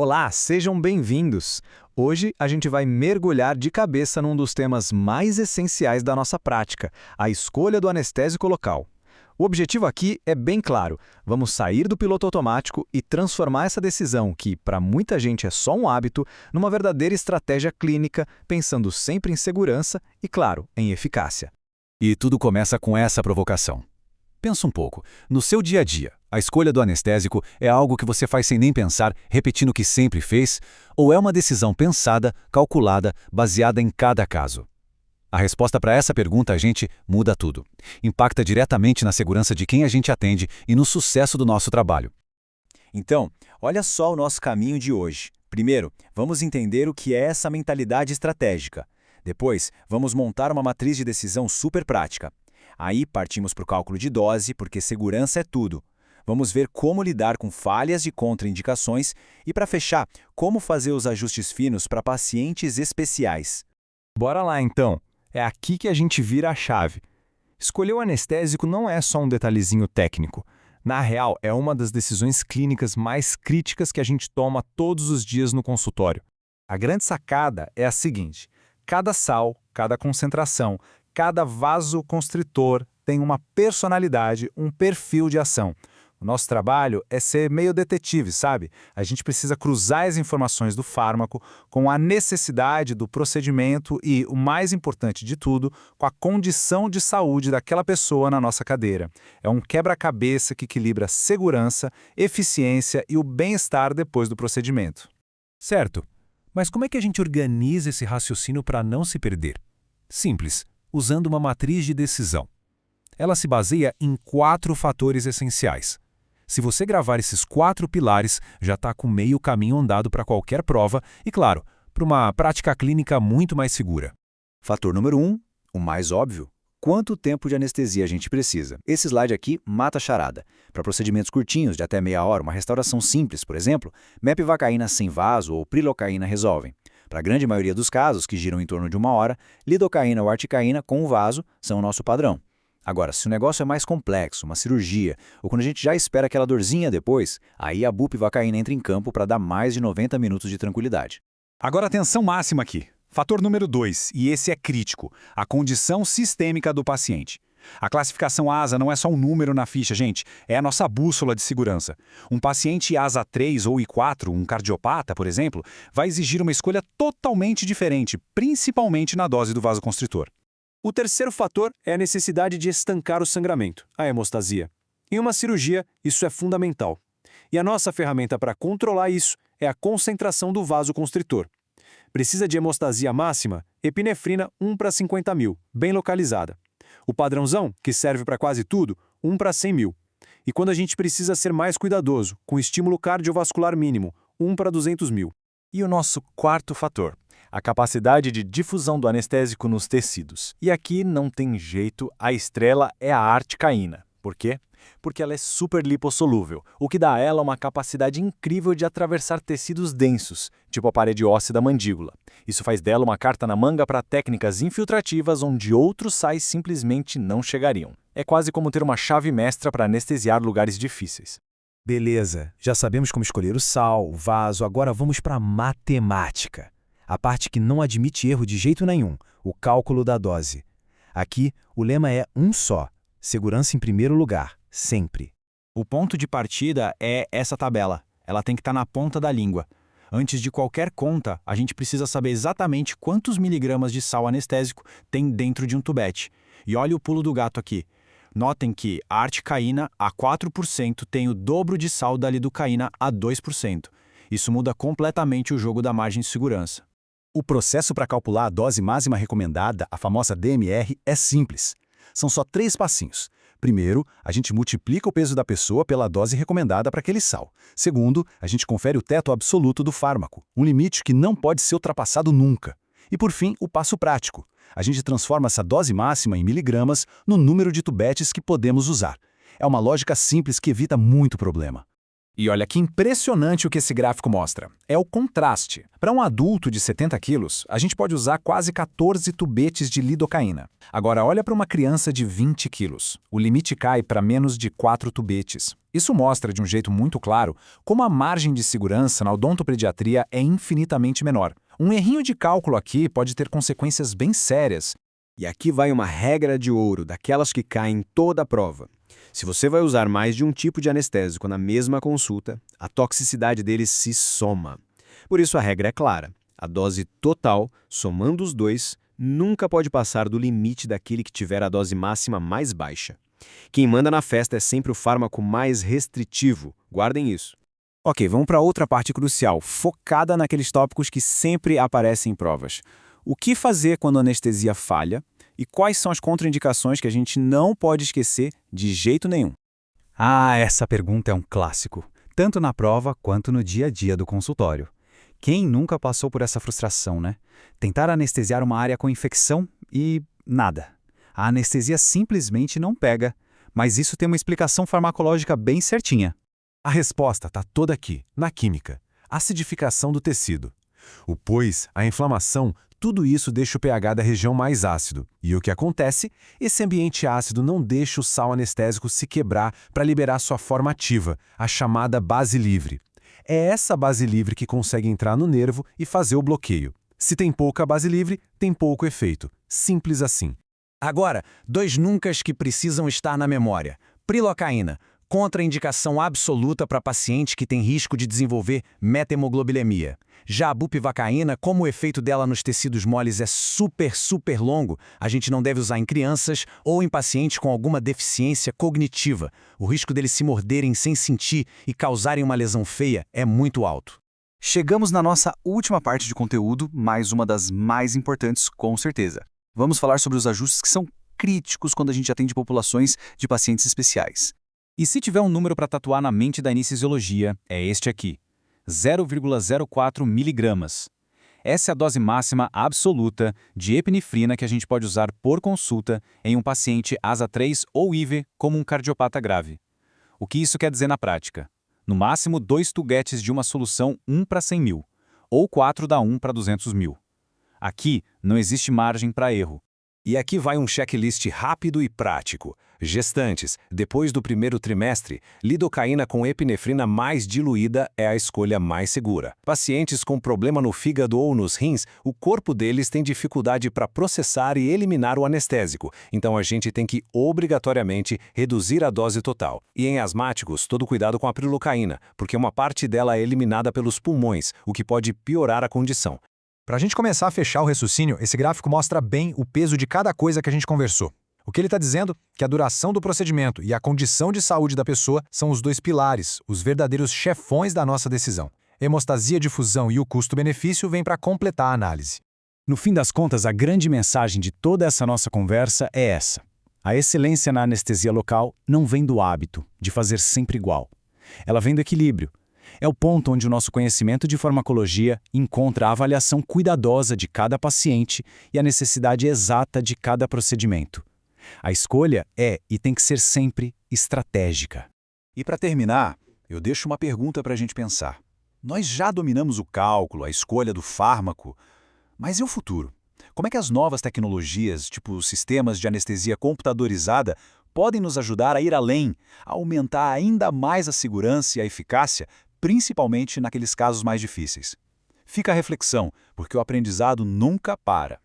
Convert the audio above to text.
Olá, sejam bem-vindos! Hoje a gente vai mergulhar de cabeça num dos temas mais essenciais da nossa prática, a escolha do anestésico local. O objetivo aqui é bem claro: vamos sair do piloto automático e transformar essa decisão, que para muita gente é só um hábito, numa verdadeira estratégia clínica, pensando sempre em segurança e, claro, em eficácia. E tudo começa com essa provocação. Pensa um pouco. No seu dia a dia, a escolha do anestésico é algo que você faz sem nem pensar, repetindo o que sempre fez, ou é uma decisão pensada, calculada, baseada em cada caso? A resposta para essa pergunta a gente muda tudo. Impacta diretamente na segurança de quem a gente atende e no sucesso do nosso trabalho. Então, olha só o nosso caminho de hoje. Primeiro, vamos entender o que é essa mentalidade estratégica. Depois, vamos montar uma matriz de decisão super prática. Aí partimos para o cálculo de dose, porque segurança é tudo. Vamos ver como lidar com falhas e contraindicações e, para fechar, como fazer os ajustes finos para pacientes especiais. Bora lá então! É aqui que a gente vira a chave. Escolher o anestésico não é só um detalhezinho técnico. Na real, é uma das decisões clínicas mais críticas que a gente toma todos os dias no consultório. A grande sacada é a seguinte: cada sal, cada concentração, cada vasoconstritor tem uma personalidade, um perfil de ação. O nosso trabalho é ser meio detetive, sabe? A gente precisa cruzar as informações do fármaco com a necessidade do procedimento e, o mais importante de tudo, com a condição de saúde daquela pessoa na nossa cadeira. É um quebra-cabeça que equilibra segurança, eficiência e o bem-estar depois do procedimento. Certo. Mas como é que a gente organiza esse raciocínio para não se perder? Simples, usando uma matriz de decisão. Ela se baseia em 4 fatores essenciais. Se você gravar esses 4 pilares, já está com meio caminho andado para qualquer prova e, claro, para uma prática clínica muito mais segura. Fator número 1, o mais óbvio. Quanto tempo de anestesia a gente precisa? Esse slide aqui mata a charada. Para procedimentos curtinhos, de até meia hora, uma restauração simples, por exemplo, mepivacaína sem vaso ou prilocaína resolvem. Para a grande maioria dos casos, que giram em torno de 1 hora, lidocaína ou articaína com o vaso são o nosso padrão. Agora, se o negócio é mais complexo, uma cirurgia, ou quando a gente já espera aquela dorzinha depois, aí a bupivacaína entra em campo para dar mais de 90 minutos de tranquilidade. Agora atenção máxima aqui. Fator número 2, e esse é crítico, a condição sistêmica do paciente. A classificação ASA não é só um número na ficha, gente, é a nossa bússola de segurança. Um paciente ASA 3 ou I4, um cardiopata, por exemplo, vai exigir uma escolha totalmente diferente, principalmente na dose do vasoconstritor. O terceiro fator é a necessidade de estancar o sangramento, a hemostasia. Em uma cirurgia, isso é fundamental. E a nossa ferramenta para controlar isso é a concentração do vasoconstritor. Precisa de hemostasia máxima? Epinefrina 1 para 50 mil, bem localizada. O padrãozão, que serve para quase tudo, 1 para 100 mil. E quando a gente precisa ser mais cuidadoso, com estímulo cardiovascular mínimo, 1 para 200 mil. E o nosso quarto fator: a capacidade de difusão do anestésico nos tecidos. E aqui não tem jeito, a estrela é a articaína. Por quê? Porque ela é super lipossolúvel, o que dá a ela uma capacidade incrível de atravessar tecidos densos, tipo a parede óssea da mandíbula. Isso faz dela uma carta na manga para técnicas infiltrativas onde outros sais simplesmente não chegariam. É quase como ter uma chave mestra para anestesiar lugares difíceis. Beleza, já sabemos como escolher o sal, o vaso, agora vamos para a matemática. A parte que não admite erro de jeito nenhum, o cálculo da dose. Aqui, o lema é um só: segurança em primeiro lugar, sempre. O ponto de partida é essa tabela. Ela tem que estar na ponta da língua. Antes de qualquer conta, a gente precisa saber exatamente quantos miligramas de sal anestésico tem dentro de um tubete. E olha o pulo do gato aqui. Notem que a articaína a 4% tem o dobro de sal da lidocaína a 2%. Isso muda completamente o jogo da margem de segurança. O processo para calcular a dose máxima recomendada, a famosa DMR, é simples. São só 3 passinhos. Primeiro, a gente multiplica o peso da pessoa pela dose recomendada para aquele sal. Segundo, a gente confere o teto absoluto do fármaco, um limite que não pode ser ultrapassado nunca. E por fim, o passo prático. A gente transforma essa dose máxima em miligramas no número de tubetes que podemos usar. É uma lógica simples que evita muito problema. E olha que impressionante o que esse gráfico mostra. É o contraste. Para um adulto de 70 quilos, a gente pode usar quase 14 tubetes de lidocaína. Agora olha para uma criança de 20 quilos. O limite cai para menos de 4 tubetes. Isso mostra, de um jeito muito claro, como a margem de segurança na odontopediatria é infinitamente menor. Um errinho de cálculo aqui pode ter consequências bem sérias. E aqui vai uma regra de ouro, daquelas que caem em toda a prova. Se você vai usar mais de um tipo de anestésico na mesma consulta, a toxicidade deles se soma. Por isso a regra é clara. A dose total, somando os dois, nunca pode passar do limite daquele que tiver a dose máxima mais baixa. Quem manda na festa é sempre o fármaco mais restritivo. Guardem isso. Ok, vamos para outra parte crucial, focada naqueles tópicos que sempre aparecem em provas. O que fazer quando a anestesia falha e quais são as contraindicações que a gente não pode esquecer de jeito nenhum? Ah, essa pergunta é um clássico, tanto na prova quanto no dia a dia do consultório. Quem nunca passou por essa frustração, né? Tentar anestesiar uma área com infecção e nada. A anestesia simplesmente não pega, mas isso tem uma explicação farmacológica bem certinha. A resposta está toda aqui, na química. Acidificação do tecido. O pois, a inflamação, tudo isso deixa o pH da região mais ácido. E o que acontece? Esse ambiente ácido não deixa o sal anestésico se quebrar para liberar sua forma ativa, a chamada base livre. É essa base livre que consegue entrar no nervo e fazer o bloqueio. Se tem pouca base livre, tem pouco efeito. Simples assim. Agora, 2 nuncas que precisam estar na memória. Prilocaína, contraindicação absoluta para paciente que tem risco de desenvolver methemoglobilemia. Já a bupivacaína, como o efeito dela nos tecidos moles é super longo, a gente não deve usar em crianças ou em pacientes com alguma deficiência cognitiva. O risco deles se morderem sem sentir e causarem uma lesão feia é muito alto. Chegamos na nossa última parte de conteúdo, mais uma das mais importantes, com certeza. Vamos falar sobre os ajustes que são críticos quando a gente atende populações de pacientes especiais. E se tiver um número para tatuar na mente da anestesiologia, é este aqui, 0,04 miligramas. Essa é a dose máxima absoluta de epinefrina que a gente pode usar por consulta em um paciente ASA 3 ou IV como um cardiopata grave. O que isso quer dizer na prática? No máximo 2 tuguetes de uma solução 1 para 100 mil, ou 4 da 1 para 200 mil. Aqui não existe margem para erro. E aqui vai um checklist rápido e prático. Gestantes, depois do primeiro trimestre, lidocaína com epinefrina mais diluída é a escolha mais segura. Pacientes com problema no fígado ou nos rins, o corpo deles tem dificuldade para processar e eliminar o anestésico, então a gente tem que obrigatoriamente reduzir a dose total. E em asmáticos, todo cuidado com a prilocaína, porque uma parte dela é eliminada pelos pulmões, o que pode piorar a condição. Para a gente começar a fechar o raciocínio, esse gráfico mostra bem o peso de cada coisa que a gente conversou. O que ele está dizendo é que a duração do procedimento e a condição de saúde da pessoa são os 2 pilares, os verdadeiros chefões da nossa decisão. Hemostasia, difusão e o custo-benefício vêm para completar a análise. No fim das contas, a grande mensagem de toda essa nossa conversa é essa. A excelência na anestesia local não vem do hábito de fazer sempre igual. Ela vem do equilíbrio. É o ponto onde o nosso conhecimento de farmacologia encontra a avaliação cuidadosa de cada paciente e a necessidade exata de cada procedimento. A escolha é e tem que ser sempre estratégica. E para terminar, eu deixo uma pergunta para a gente pensar. Nós já dominamos o cálculo, a escolha do fármaco, mas e o futuro? Como é que as novas tecnologias, tipo sistemas de anestesia computadorizada, podem nos ajudar a ir além, a aumentar ainda mais a segurança e a eficácia, principalmente naqueles casos mais difíceis? Fica a reflexão, porque o aprendizado nunca para.